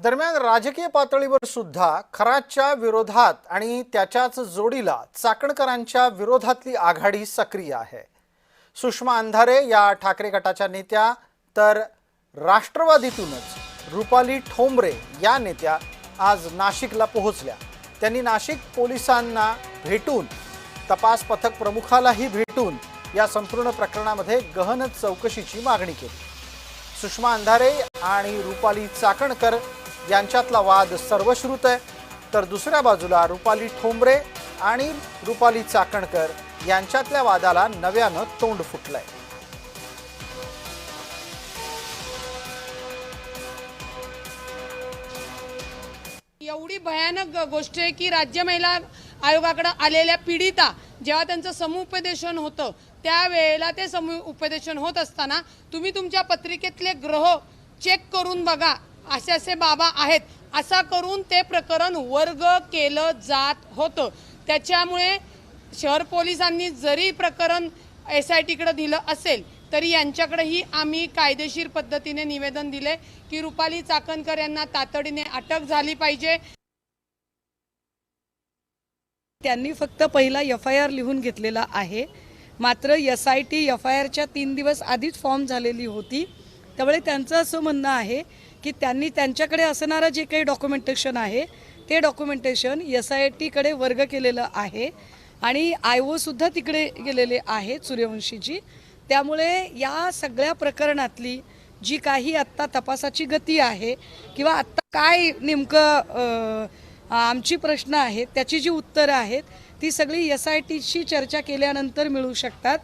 दरम्यान राजकीय पातळीवर सुद्धा खरातच्या विरोधात आणि त्याच्याच जोडीला चाकणकरांच्या विरोधातली आघाडी सक्रिय आहे। सुषमा अंधारे या ठाकरे गटाच्या नेत्या तर राष्ट्रवादीतूनच रुपाली ठोंबरे या नेत्या आज नाशिकला पोहोचल्या। त्यांनी नाशिक पोलिसांना भेटून तपास पथक प्रमुखालाही भेटून या संपूर्ण प्रकरणामध्ये गहन चौकशीची मागणी केली। सुषमा अंधारे आणि रुपाली चाकणकर यांच्यातला वाद सर्वश्रुत आहे, तर दुसऱ्या बाजूला रुपाली ठोंबरे आणि रुपाली चाकणकर यांच्यातल्या वादाला नव्यानं तोंड फुटलंय। एवढी भयानक गोष्ट आहे की राज्य महिला आयोगाकडे आलेल्या पीडिता जेव्हा त्यांचं समुपदेशन होतं त्यावेळेला ते समुपदेशन होत असताना तुम्ही तुमच्या पत्रिकेतले ग्रह चेक करून बघा, असे असे बाबा आहेत असा करून ते प्रकरण वर्ग केलं जात होतं। त्याच्यामुळे शहर पोलिसांनी जरी प्रकरण SIT कडे दिलं असेल तरी यांच्याकडेही आम्ही कायदेशीर पद्धतीने निवेदन दिले की रुपाली चाकणकर यांना तातडीने अटक झाली पाहिजे। त्यांनी फक्त पहिला FIR लिहून घेतलेला आहे, मात्र SIT FIRच्या 3 दिवस आधीच फॉर्म झालेली होती। त्यामुळे त्यांचं असं म्हणणं आहे की त्यांनी त्यांच्याकडे असणारं जे काही डॉक्युमेंटेशन आहे ते डॉक्युमेंटेशन SIT कडे वर्ग केलेलं आहे आणि IO सुद्धा तिकडे गेलेले आहेत सूर्यवंशीची। त्यामुळे या सगळ्या प्रकरणातली जी काही आत्ता तपासाची गती आहे किंवा आत्ता काय नेमकं आमची प्रश्न आहेत त्याची जी उत्तरं आहेत ती सगळी SITशी चर्चा केल्यानंतर मिळू शकतात।